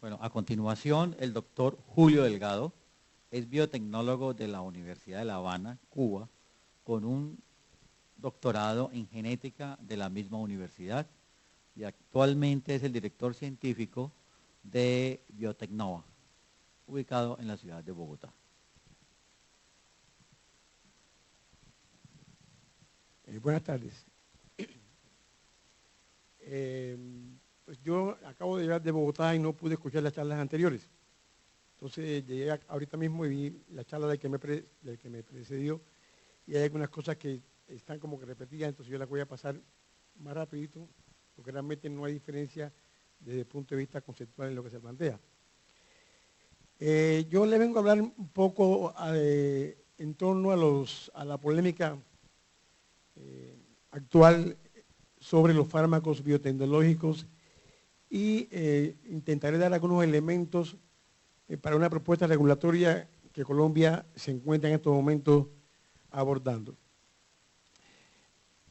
Bueno, a continuación, el doctor Julio Delgado es biotecnólogo de la Universidad de La Habana, Cuba, con un doctorado en genética de la misma universidad y actualmente es el director científico de Biotecnova, ubicado en la ciudad de Bogotá. Buenas tardes. Pues yo acabo de llegar de Bogotá y no pude escuchar las charlas anteriores. Entonces llegué ahorita mismo y vi la charla del que me precedió y hay algunas cosas que están como que repetidas, entonces yo las voy a pasar más rapidito porque realmente no hay diferencia desde el punto de vista conceptual en lo que se plantea. Yo le vengo a hablar un poco en torno a la polémica actual sobre los fármacos biotecnológicos y intentaré dar algunos elementos para una propuesta regulatoria que Colombia se encuentra en estos momentos abordando.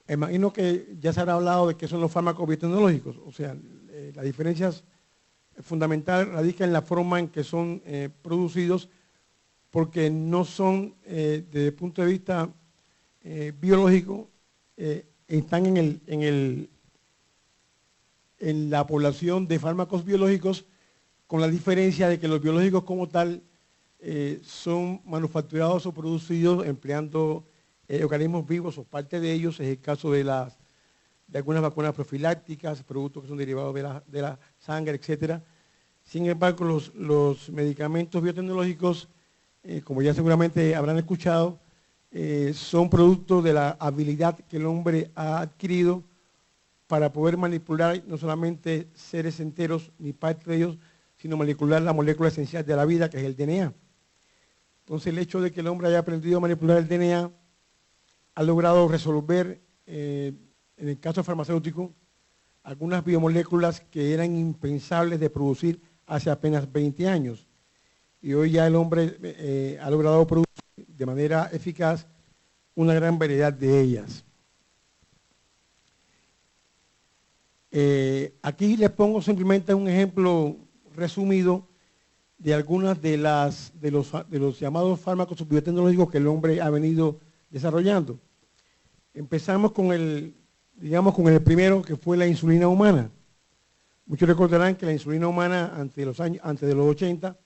Imagino que ya se habrá hablado de qué son los fármacos biotecnológicos, o sea, las diferencias fundamentales radican en la forma en que son producidos, porque no son, desde el punto de vista biológico, están en la población de fármacos biológicos, con la diferencia de que los biológicos como tal son manufacturados o producidos empleando organismos vivos o parte de ellos, es el caso de algunas vacunas profilácticas, productos que son derivados de la sangre, etc. Sin embargo, los medicamentos biotecnológicos, como ya seguramente habrán escuchado, son producto de la habilidad que el hombre ha adquirido para poder manipular no solamente seres enteros ni parte de ellos, sino manipular la molécula esencial de la vida, que es el DNA. Entonces el hecho de que el hombre haya aprendido a manipular el DNA ha logrado resolver, en el caso farmacéutico, algunas biomoléculas que eran impensables de producir hace apenas 20 años. Y hoy ya el hombre ha logrado producir de manera eficaz una gran variedad de ellas. Aquí les pongo simplemente un ejemplo resumido de algunas de los llamados fármacos biotecnológicos que el hombre ha venido desarrollando. Empezamos con el primero, que fue la insulina humana. Muchos recordarán que la insulina humana antes de los 80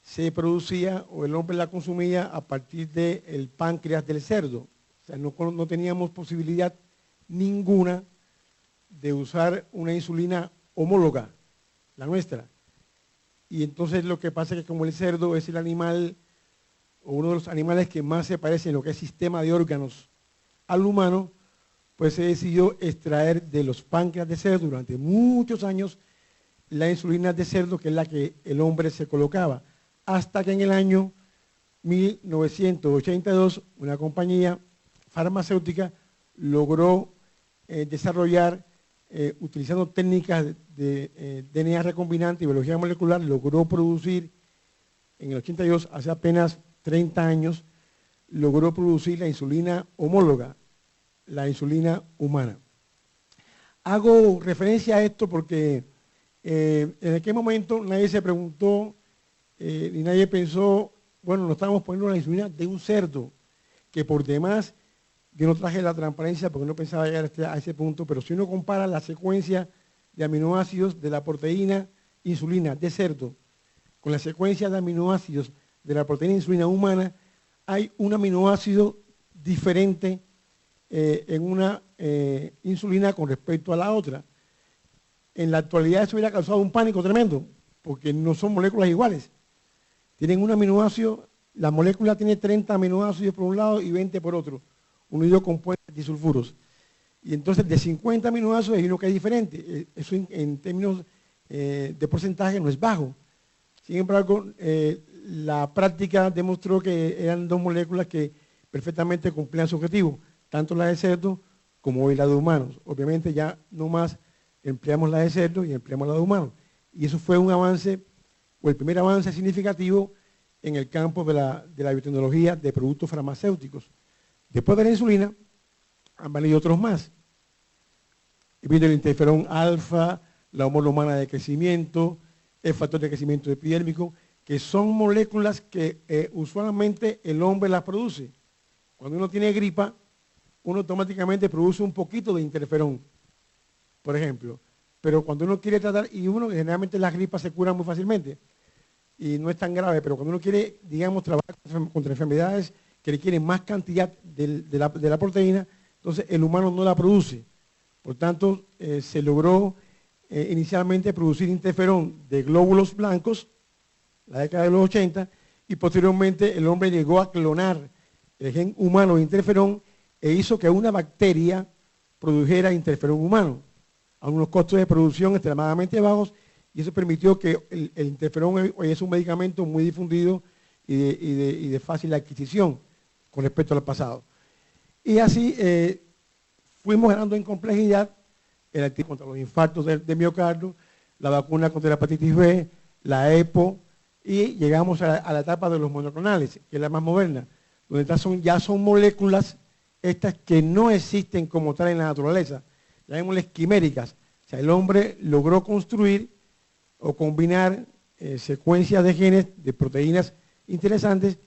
se producía o el hombre la consumía a partir del páncreas del cerdo. O sea, no teníamos posibilidad ninguna de usar una insulina homóloga, la nuestra. Y entonces lo que pasa es que como el cerdo es el animal, o uno de los animales que más se parece en lo que es sistema de órganos al humano, pues se decidió extraer de los páncreas de cerdo durante muchos años la insulina de cerdo, que es la que el hombre se colocaba, hasta que en el año 1982 una compañía farmacéutica logró desarrollar, utilizando técnicas de DNA recombinante y biología molecular, logró producir en el 82, hace apenas 30 años, logró producir la insulina homóloga, la insulina humana. Hago referencia a esto porque en aquel momento nadie se preguntó ni nadie pensó, bueno, nos estábamos poniendo la insulina de un cerdo, que por demás, yo no traje la transparencia porque no pensaba llegar a ese punto, pero si uno compara la secuencia de aminoácidos de la proteína insulina de cerdo con la secuencia de aminoácidos de la proteína insulina humana, hay un aminoácido diferente en una insulina con respecto a la otra. En la actualidad eso hubiera causado un pánico tremendo, porque no son moléculas iguales. Tienen un aminoácido, la molécula tiene 30 aminoácidos por un lado y 20 por otro, unidos con compuestos disulfuros. Y entonces de 50 aminoácidos hay uno que es diferente. Eso en términos de porcentaje no es bajo. Sin embargo, la práctica demostró que eran dos moléculas que perfectamente cumplían su objetivo, tanto la de cerdo como hoy la de humanos. Obviamente ya no más empleamos la de cerdo y empleamos la de humanos. Y eso fue un avance, o el primer avance significativo en el campo de la biotecnología de productos farmacéuticos. Después de la insulina, han venido otros más. Vino el interferón alfa, la hormona humana de crecimiento, el factor de crecimiento epidérmico, que son moléculas que usualmente el hombre las produce. Cuando uno tiene gripa, uno automáticamente produce un poquito de interferón, por ejemplo. Pero cuando uno quiere tratar, y uno generalmente las gripas se curan muy fácilmente, y no es tan grave, pero cuando uno quiere, digamos, trabajar contra enfermedades que requieren más cantidad de la proteína, entonces el humano no la produce. Por tanto, se logró inicialmente producir interferón de glóbulos blancos, la década de los 80, y posteriormente el hombre llegó a clonar el gen humano de interferón e hizo que una bacteria produjera interferón humano a unos costos de producción extremadamente bajos, y eso permitió que el interferón hoy es un medicamento muy difundido y de fácil adquisición con respecto al pasado. Y así fuimos ganando en complejidad el antídoto contra los infartos de miocardio, la vacuna contra la hepatitis B, la EPO, y llegamos a la etapa de los monoclonales, que es la más moderna, donde ya son moléculas estas que no existen como tal en la naturaleza, llamémosles quiméricas. O sea, el hombre logró construir o combinar secuencias de genes, de proteínas interesantes,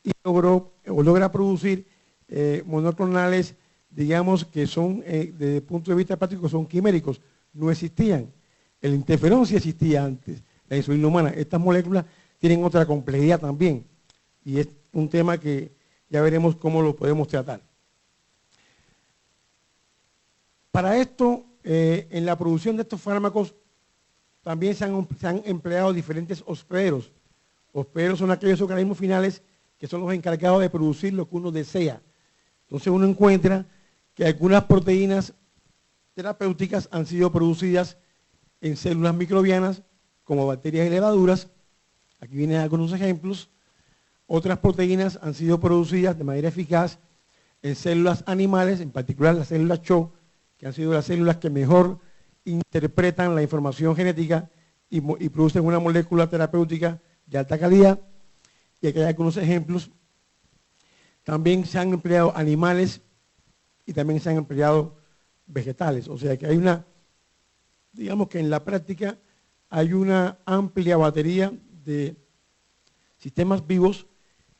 y logra producir monoclonales, digamos, que son, desde el punto de vista práctico, son quiméricos, no existían. El interferón sí existía antes, la insulina humana. Estas moléculas tienen otra complejidad también, y es un tema que ya veremos cómo lo podemos tratar. Para esto, en la producción de estos fármacos, también se han empleado diferentes hospederos. Hospederos son aquellos organismos finales que son los encargados de producir lo que uno desea. Entonces uno encuentra que algunas proteínas terapéuticas han sido producidas en células microbianas, como bacterias y levaduras. Aquí vienen algunos ejemplos. Otras proteínas han sido producidas de manera eficaz en células animales, en particular las células CHO, que han sido las células que mejor interpretan la información genética y producen una molécula terapéutica de alta calidad. Y aquí hay algunos ejemplos. También se han empleado animales y también se han empleado vegetales. O sea que hay digamos que en la práctica hay una amplia batería de sistemas vivos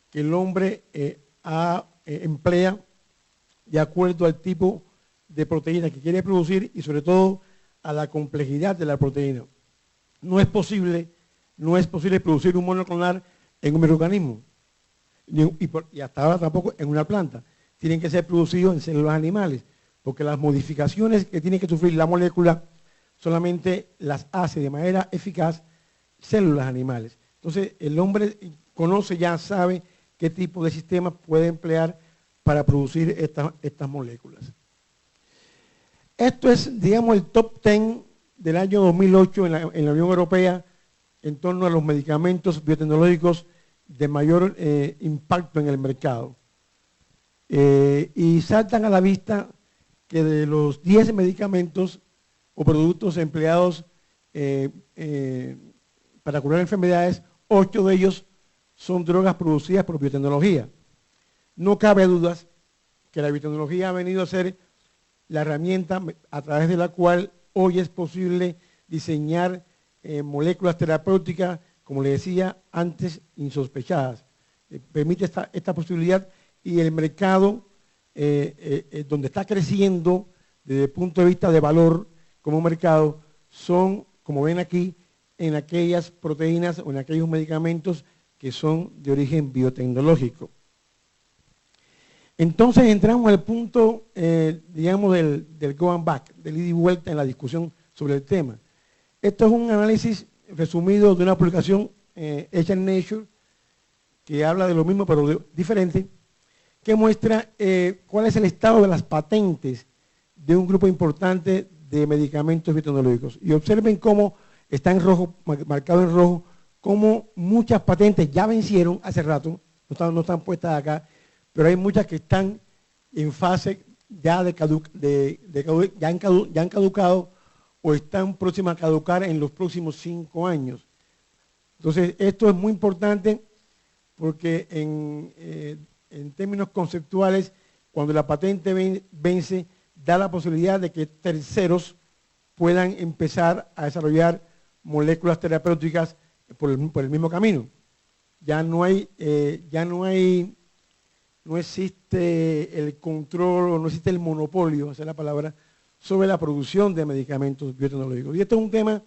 que el hombre emplea de acuerdo al tipo de proteína que quiere producir y sobre todo a la complejidad de la proteína. No es posible producir un monoclonal en un microorganismo y hasta ahora tampoco en una planta. Tienen que ser producidos en células animales, porque las modificaciones que tiene que sufrir la molécula solamente las hace de manera eficaz células animales. Entonces el hombre conoce, ya sabe qué tipo de sistemas puede emplear para producir estas moléculas. Esto es, digamos, el top 10 del año 2008 en la Unión Europea en torno a los medicamentos biotecnológicos de mayor impacto en el mercado. Y saltan a la vista que de los 10 medicamentos o productos empleados para curar enfermedades, 8 de ellos son drogas producidas por biotecnología. No cabe dudas que la biotecnología ha venido a ser la herramienta a través de la cual hoy es posible diseñar moléculas terapéuticas, como le decía antes, insospechadas. Permite esta posibilidad, y el mercado donde está creciendo desde el punto de vista de valor como mercado son, como ven aquí, en aquellas proteínas o en aquellos medicamentos que son de origen biotecnológico. Entonces entramos al punto, digamos, del go and back, del ida y vuelta en la discusión sobre el tema. Esto es un análisis resumido de una publicación hecha en Nature, que habla de lo mismo pero diferente, que muestra cuál es el estado de las patentes de un grupo importante de medicamentos biotecnológicos. Y observen cómo está en rojo, marcado en rojo, cómo muchas patentes ya vencieron hace rato, no están puestas acá, pero hay muchas que están en fase ya ya han caducado o están próximas a caducar en los próximos 5 años. Entonces, esto es muy importante porque en términos conceptuales, cuando la patente vence, da la posibilidad de que terceros puedan empezar a desarrollar moléculas terapéuticas por el mismo camino. No existe el control o no existe el monopolio, esa es la palabra, sobre la producción de medicamentos biotecnológicos. Y esto es un tema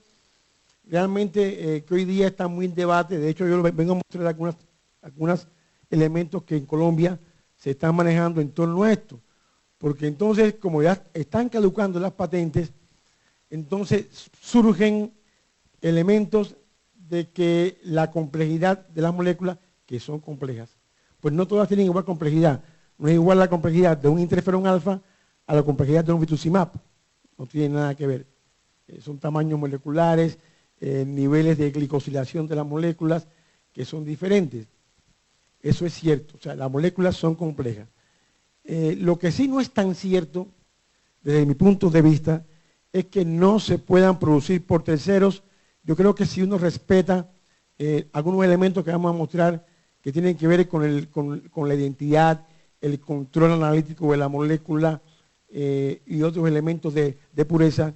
realmente que hoy día está muy en debate. De hecho, yo vengo a mostrar algunos elementos que en Colombia se están manejando en torno a esto. Porque entonces, como ya están caducando las patentes, entonces surgen elementos de que la complejidad de las moléculas, que son complejas, pues no todas tienen igual complejidad. No es igual la complejidad de un interferón alfa a la complejidad de un rituximab. No tiene nada que ver. Son tamaños moleculares, niveles de glicosilación de las moléculas que son diferentes. Eso es cierto. O sea, las moléculas son complejas. Lo que sí no es tan cierto, desde mi punto de vista, es que no se puedan producir por terceros. Yo creo que si uno respeta algunos elementos que vamos a mostrar que tienen que ver con la identidad, el control analítico de la molécula y otros elementos de pureza,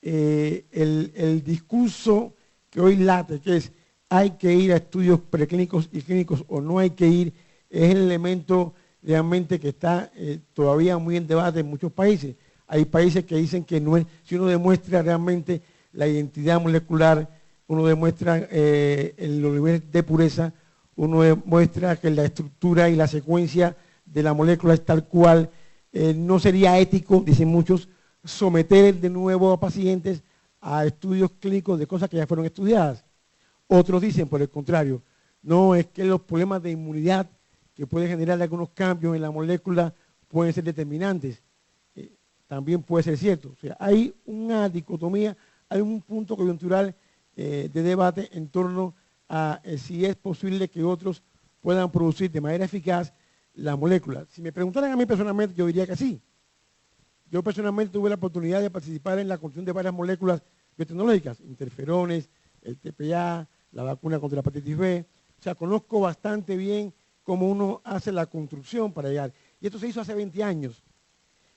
el discurso que hoy late, que es hay que ir a estudios preclínicos y clínicos o no hay que ir, es el elemento realmente que está todavía muy en debate en muchos países. Hay países que dicen que no es, si uno demuestra realmente la identidad molecular, uno demuestra los niveles de pureza, uno demuestra que la estructura y la secuencia de la molécula es tal cual, no sería ético, dicen muchos, someter de nuevo a pacientes a estudios clínicos de cosas que ya fueron estudiadas. Otros dicen, por el contrario, no, es que los problemas de inmunidad que puede generar algunos cambios en la molécula pueden ser determinantes. También puede ser cierto. O sea, hay una dicotomía, hay un punto coyuntural de debate en torno a si es posible que otros puedan producir de manera eficaz la molécula. Si me preguntaran a mí personalmente, yo diría que sí. Yo personalmente tuve la oportunidad de participar en la construcción de varias moléculas biotecnológicas, interferones, el TPA, la vacuna contra la hepatitis B. O sea, conozco bastante bien cómo uno hace la construcción para llegar. Y esto se hizo hace 20 años.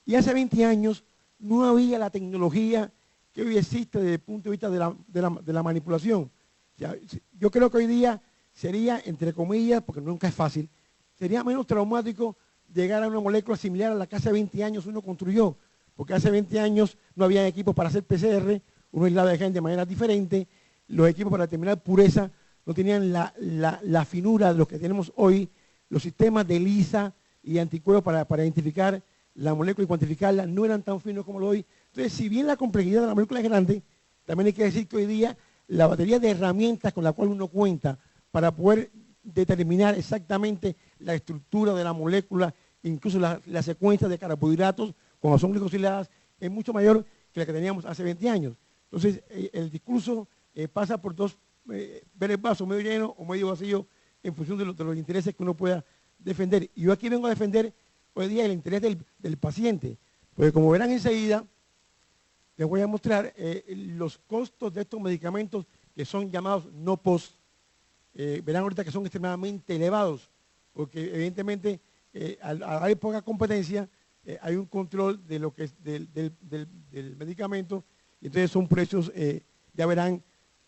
Y hace 20 años no había la tecnología que hoy existe desde el punto de vista de la manipulación. O sea, yo creo que hoy día sería, entre comillas, porque nunca es fácil, sería menos traumático llegar a una molécula similar a la que hace 20 años uno construyó. Porque hace 20 años no había equipos para hacer PCR, uno aislaba de gente de manera diferente, los equipos para determinar pureza no tenían la finura de los que tenemos hoy, los sistemas de ELISA y anticuerpos para identificar la molécula y cuantificarla no eran tan finos como lo hoy. Entonces, si bien la complejidad de la molécula es grande, también hay que decir que hoy día la batería de herramientas con la cual uno cuenta para poder determinar exactamente la estructura de la molécula, incluso la secuencia de carbohidratos cuando son glicosiladas, es mucho mayor que la que teníamos hace 20 años. Entonces, el discurso pasa por dos, ver el vaso medio lleno o medio vacío en función de los intereses que uno pueda defender. Y yo aquí vengo a defender hoy día el interés del paciente, porque como verán enseguida, les voy a mostrar los costos de estos medicamentos que son llamados no post. Verán ahorita que son extremadamente elevados, porque evidentemente al haber poca competencia, hay un control de lo que es del medicamento, y entonces son precios, ya verán,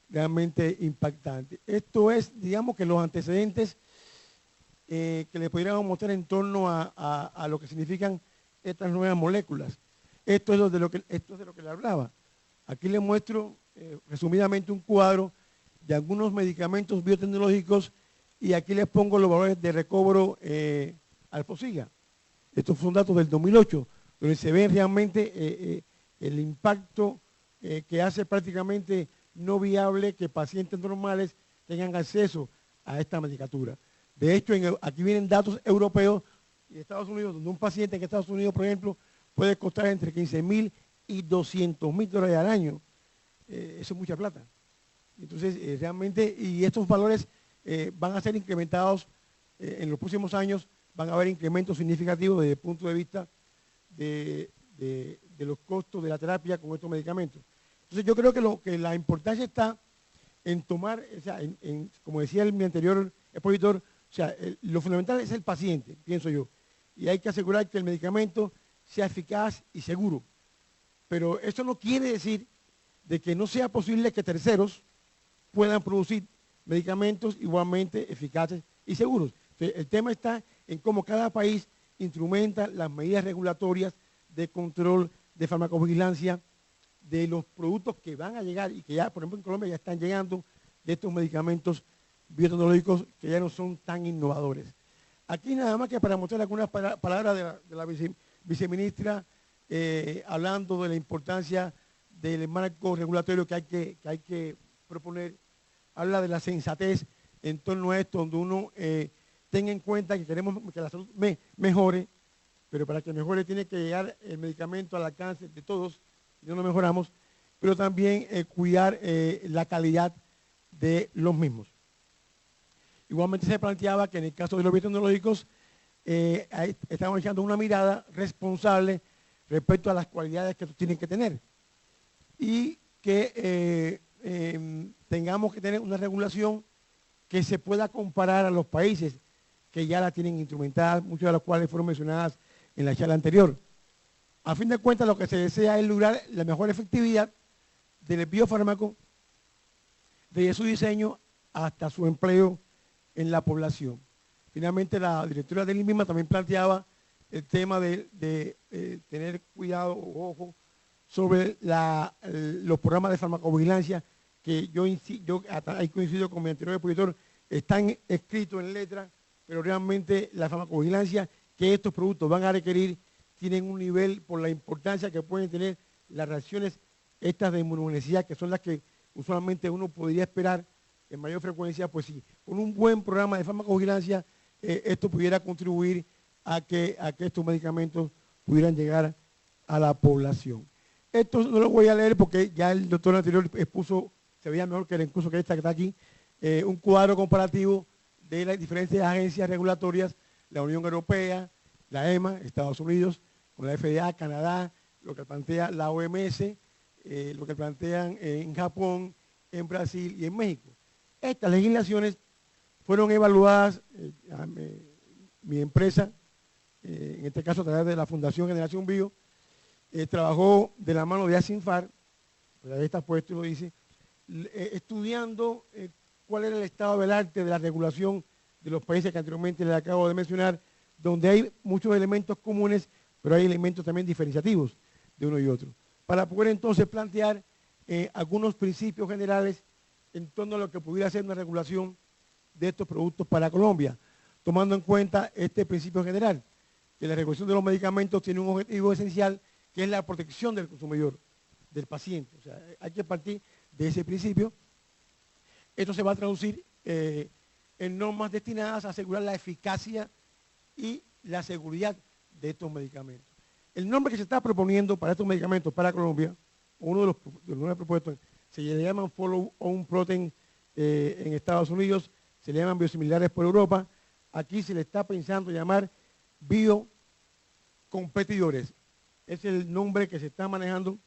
realmente impactantes. Esto es, digamos que los antecedentes que le pudiéramos mostrar en torno a lo que significan estas nuevas moléculas. Esto es de lo que le hablaba. Aquí le muestro resumidamente un cuadro de algunos medicamentos biotecnológicos y aquí les pongo los valores de recobro alfosiga. Estos son datos del 2008, donde se ve realmente el impacto que hace prácticamente no viable que pacientes normales tengan acceso a esta medicatura. De hecho, aquí vienen datos europeos y de Estados Unidos, donde un paciente en Estados Unidos, por ejemplo, puede costar entre 15.000 y 200.000 dólares al año. Eso es mucha plata. Entonces, realmente, y estos valores van a ser incrementados en los próximos años, van a haber incrementos significativos desde el punto de vista de los costos de la terapia con estos medicamentos. Entonces, yo creo que la importancia está en tomar, o sea, como decía mi anterior expositor, o sea, lo fundamental es el paciente, pienso yo, y hay que asegurar que el medicamento sea eficaz y seguro. Pero eso no quiere decir de que no sea posible que terceros puedan producir medicamentos igualmente eficaces y seguros. Entonces, el tema está en cómo cada país instrumenta las medidas regulatorias de control de farmacovigilancia de los productos que van a llegar y que ya, por ejemplo, en Colombia ya están llegando de estos medicamentos biotecnológicos que ya no son tan innovadores. Aquí nada más que para mostrar algunas palabras de la viceministra hablando de la importancia del marco regulatorio que hay que proponer, habla de la sensatez en torno a esto, donde uno tenga en cuenta que queremos que la salud mejore, pero para que mejore tiene que llegar el medicamento al alcance de todos, si no lo mejoramos, pero también cuidar la calidad de los mismos. Igualmente se planteaba que en el caso de los biotecnológicos estamos echando una mirada responsable respecto a las cualidades que tienen que tener y que tengamos que tener una regulación que se pueda comparar a los países que ya la tienen instrumentada, muchas de las cuales fueron mencionadas en la charla anterior. A fin de cuentas, lo que se desea es lograr la mejor efectividad del biofármaco, desde su diseño hasta su empleo en la población. Finalmente, la directora del INVIMA también planteaba el tema de tener cuidado o ojo sobre los programas de farmacovigilancia que yo ahí coincido con mi anterior expositor, están escritos en letra, pero realmente la farmacovigilancia que estos productos van a requerir tienen un nivel por la importancia que pueden tener las reacciones estas de inmunogenicidad, que son las que usualmente uno podría esperar en mayor frecuencia, pues sí, con un buen programa de farmacovigilancia esto pudiera contribuir a que estos medicamentos pudieran llegar a la población. Esto no lo voy a leer porque ya el doctor anterior expuso, se veía mejor que el incluso que esta que está aquí, un cuadro comparativo de las diferentes agencias regulatorias, la Unión Europea, la EMA, Estados Unidos, con la FDA, Canadá, lo que plantea la OMS, lo que plantean en Japón, en Brasil y en México. Estas legislaciones fueron evaluadas, mi empresa, en este caso a través de la Fundación Generación Bio, trabajó de la mano de Asinfar, pues ahí está puesto y lo dice, estudiando cuál era el estado del arte de la regulación de los países que anteriormente les acabo de mencionar, donde hay muchos elementos comunes, pero hay elementos también diferenciativos de uno y otro, para poder entonces plantear algunos principios generales en torno a lo que pudiera ser una regulación de estos productos para Colombia, tomando en cuenta este principio general, que la regulación de los medicamentos tiene un objetivo esencial, que es la protección del consumidor, del paciente. O sea, hay que partir de ese principio. Esto se va a traducir en normas destinadas a asegurar la eficacia y la seguridad de estos medicamentos. El nombre que se está proponiendo para estos medicamentos para Colombia, uno de los nueve propuestos, se le llaman follow-on protein en Estados Unidos, se le llaman biosimilares por Europa. Aquí se le está pensando llamar biocompetidores. Es el nombre que se está manejando,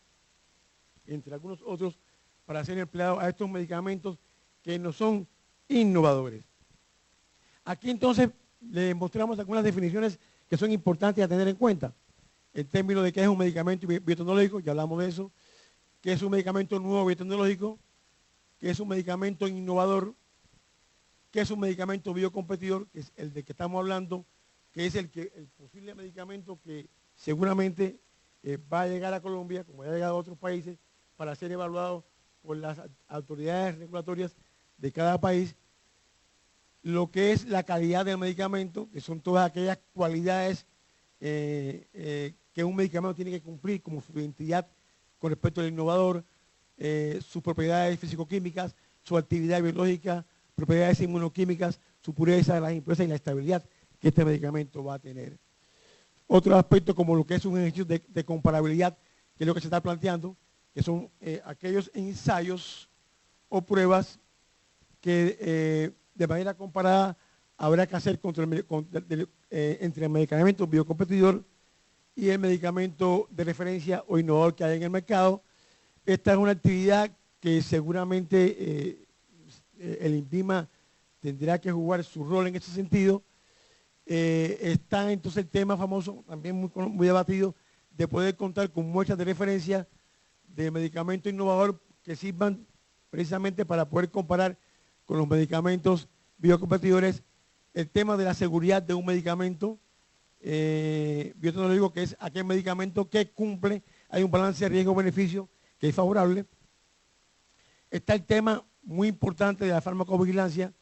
entre algunos otros, para ser empleado a estos medicamentos que no son innovadores. Aquí entonces le mostramos algunas definiciones que son importantes a tener en cuenta. El término de qué es un medicamento biotecnológico, ya hablamos de eso, qué es un medicamento nuevo biotecnológico, qué es un medicamento innovador, qué es un medicamento biocompetidor, que es el de que estamos hablando, que es el posible medicamento que seguramente va a llegar a Colombia, como ya ha llegado a otros países, para ser evaluado por las autoridades regulatorias de cada país, lo que es la calidad del medicamento, que son todas aquellas cualidades que un medicamento tiene que cumplir, como su identidad con respecto al innovador, sus propiedades físico-químicas, su actividad biológica, propiedades inmunoquímicas, su pureza, las impurezas y la estabilidad que este medicamento va a tener. Otro aspecto como lo que es un ejercicio de comparabilidad, que es lo que se está planteando, que son aquellos ensayos o pruebas que de manera comparada habrá que hacer entre el medicamento biocompetidor y el medicamento de referencia o innovador que hay en el mercado. Esta es una actividad que seguramente el INVIMA tendrá que jugar su rol en ese sentido. Está entonces el tema famoso, también muy debatido, de poder contar con muestras de referencia de medicamento innovador que sirvan precisamente para poder comparar con los medicamentos biocompetidores el tema de la seguridad de un medicamento biotecnológico, que es aquel medicamento que cumple, hay un balance de riesgo-beneficio que es favorable. Está el tema muy importante de la farmacovigilancia.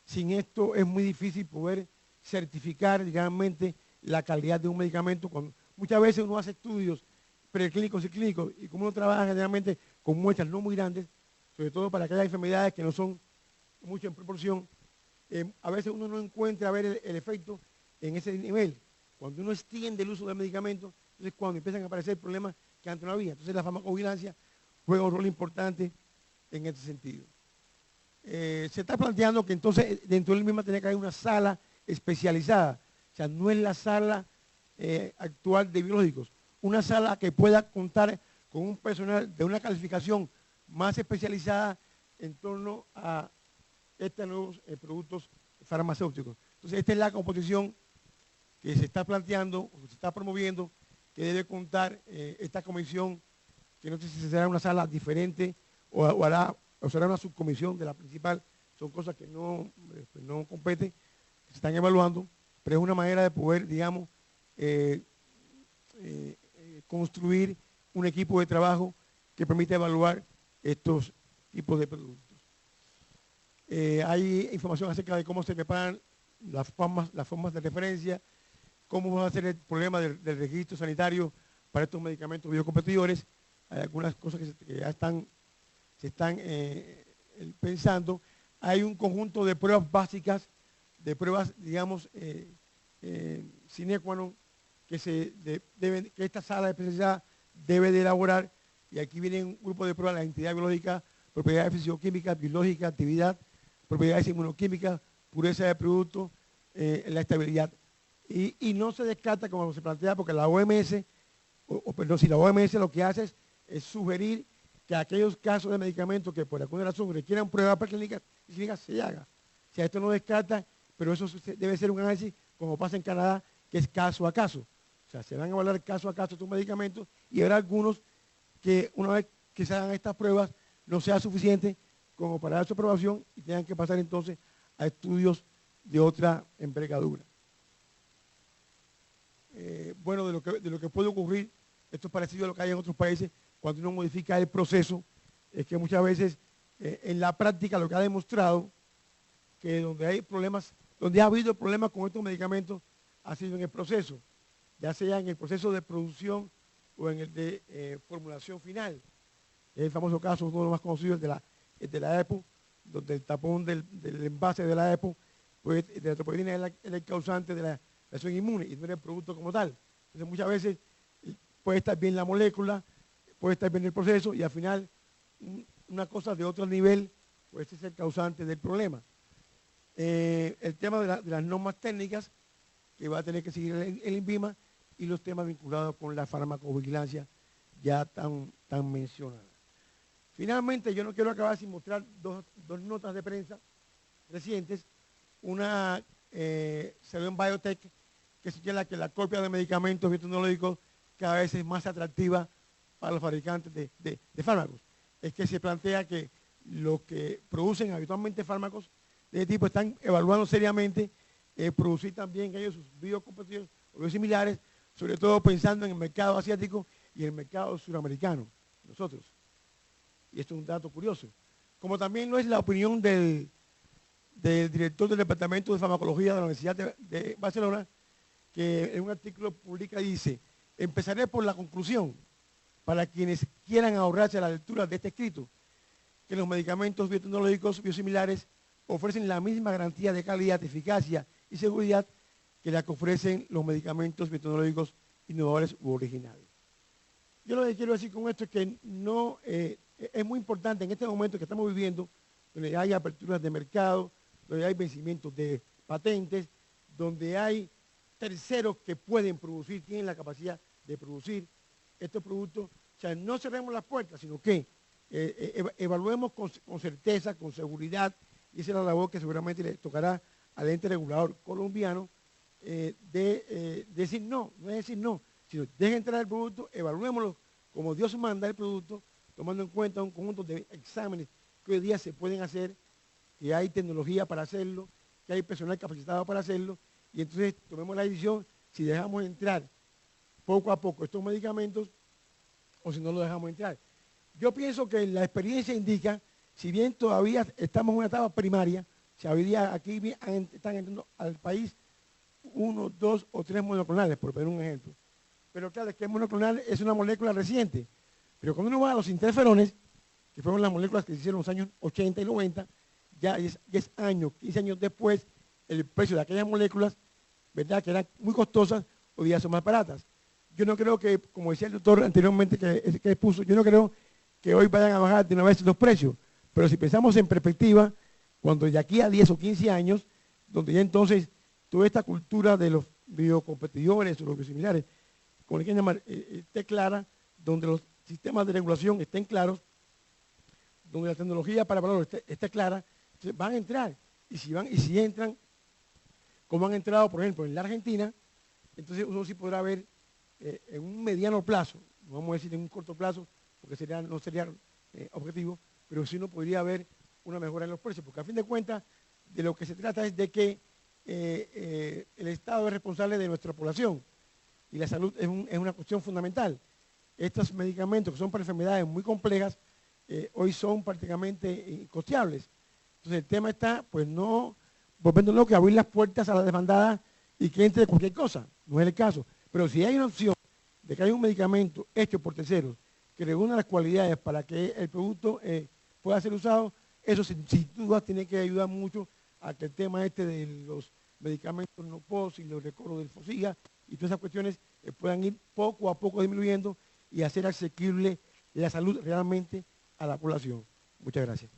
Sin esto es muy difícil poder certificar, digamos, la calidad de un medicamento. Muchas veces uno hace estudios preclínicos y clínicos, y como uno trabaja generalmente con muestras no muy grandes, sobre todo para aquellas enfermedades que no son mucho en proporción, a veces uno no encuentra ver el efecto en ese nivel. Cuando uno extiende el uso del medicamento, entonces cuando empiezan a aparecer problemas que antes no había. Entonces la farmacovigilancia juega un rol importante en este sentido. Se está planteando que entonces dentro del mismo tenía que haber una sala especializada. O sea, no es la sala actual de biológicos. Una sala que pueda contar con un personal de una calificación más especializada en torno a estos nuevos productos farmacéuticos. Entonces, esta es la composición que se está planteando, o se está promoviendo, que debe contar esta comisión, que no sé si será una sala diferente o será una subcomisión de la principal. Son cosas que no competen, que se están evaluando, pero es una manera de poder, digamos, construir un equipo de trabajo que permita evaluar estos tipos de productos. Hay información acerca de cómo se preparan las formas de referencia, cómo va a ser el problema del registro sanitario para estos medicamentos biocompetidores. Hay algunas cosas que ya se están pensando. Hay un conjunto de pruebas básicas, de pruebas, digamos, sine qua non, que esta sala de especialidad debe de elaborar, y aquí viene un grupo de pruebas: la entidad biológica, propiedades fisicoquímicas, biológica, actividad, propiedades inmunoquímicas, pureza de producto, la estabilidad. Y no se descarta, como se plantea, porque la OMS, si la OMS lo que hace es sugerir que aquellos casos de medicamentos que por alguna razón requieran pruebas preclínicas y clínicas se haga. O sea, esto no descarta, pero eso debe ser un análisis, como pasa en Canadá, que es caso a caso. O sea, se van a evaluar caso a caso estos medicamentos, y habrá algunos que una vez que se hagan estas pruebas no sea suficiente como para dar su aprobación y tengan que pasar entonces a estudios de otra envergadura. Bueno, de lo que puede ocurrir, esto es parecido a lo que hay en otros países, cuando uno modifica el proceso, es que muchas veces en la práctica lo que ha demostrado que donde hay problemas, donde ha habido problemas con estos medicamentos, ha sido en el proceso, ya sea en el proceso de producción o en el de formulación final. Es el famoso caso, uno de los más conocidos, el de la EPO, donde el tapón del envase de la EPO, pues, de la tropoidina es el causante de la reacción inmune y no era el producto como tal. Entonces muchas veces puede estar bien la molécula, puede estar bien el proceso, y al final una cosa de otro nivel puede ser el causante del problema. El tema de las normas técnicas que va a tener que seguir el INVIMA, y los temas vinculados con la farmacovigilancia ya tan mencionadas. Finalmente, yo no quiero acabar sin mostrar dos notas de prensa recientes. Una salió en Biotech, que señala que la copia de medicamentos biotecnológicos cada vez es más atractiva para los fabricantes de fármacos. Es que se plantea que los que producen habitualmente fármacos de este tipo están evaluando seriamente producir también ellos sus biocompetidores o biosimilares, sobre todo pensando en el mercado asiático y el mercado suramericano, nosotros. Y esto es un dato curioso. Como también no es la opinión del director del Departamento de Farmacología de la Universidad de Barcelona, que en un artículo publica y dice: empezaré por la conclusión, para quienes quieran ahorrarse la lectura de este escrito, que los medicamentos biotecnológicos biosimilares ofrecen la misma garantía de calidad, eficacia y seguridad que la que ofrecen los medicamentos biotecnológicos innovadores u originales. Yo lo que quiero decir con esto es que no, es muy importante en este momento que estamos viviendo, donde hay aperturas de mercado, donde hay vencimientos de patentes, donde hay terceros que pueden producir, tienen la capacidad de producir estos productos. O sea, no cerremos las puertas, sino que evaluemos con certeza, con seguridad, y esa es la labor que seguramente le tocará al ente regulador colombiano, decir no, no es decir no, sino dejen entrar el producto, evaluémoslo como Dios manda el producto, tomando en cuenta un conjunto de exámenes que hoy día se pueden hacer, que hay tecnología para hacerlo, que hay personal capacitado para hacerlo, y entonces tomemos la decisión si dejamos entrar poco a poco estos medicamentos o si no lo dejamos entrar. Yo pienso que la experiencia indica, si bien todavía estamos en una etapa primaria, si hoy día aquí están entrando al país 1, 2 o 3 monoclonales, por poner un ejemplo. Pero claro, es que el monoclonal es una molécula reciente. Pero cuando uno va a los interferones, que fueron las moléculas que se hicieron en los años 80 y 90, ya 10 años, 15 años después, el precio de aquellas moléculas, ¿verdad?, que eran muy costosas, hoy día son más baratas. Yo no creo que, como decía el doctor anteriormente que expuso, yo no creo que hoy vayan a bajar de una vez los precios. Pero si pensamos en perspectiva, cuando de aquí a 10 o 15 años, donde ya entonces toda esta cultura de los biocompetidores o los biosimilares, como le quieren llamar, esté clara, donde los sistemas de regulación estén claros, donde la tecnología para valor esté clara, entonces van a entrar. Y si entran, como han entrado, por ejemplo, en la Argentina, entonces uno sí podrá ver en un mediano plazo, no vamos a decir en un corto plazo, porque no sería objetivo, pero sí uno podría ver una mejora en los precios, porque a fin de cuentas, de lo que se trata es de que el Estado es responsable de nuestra población y la salud es una cuestión fundamental. Estos medicamentos que son para enfermedades muy complejas, hoy son prácticamente incosteables. Entonces el tema está, pues no, volviendo loco, abrir las puertas a la demandada y que entre cualquier cosa, no es el caso. Pero si hay una opción de que hay un medicamento hecho por terceros que reúna las cualidades para que el producto pueda ser usado, eso sin duda tiene que ayudar mucho a que el tema de los medicamentos no POS y los recobros del FOSIGA y todas esas cuestiones puedan ir poco a poco disminuyendo y hacer asequible la salud realmente a la población. Muchas gracias.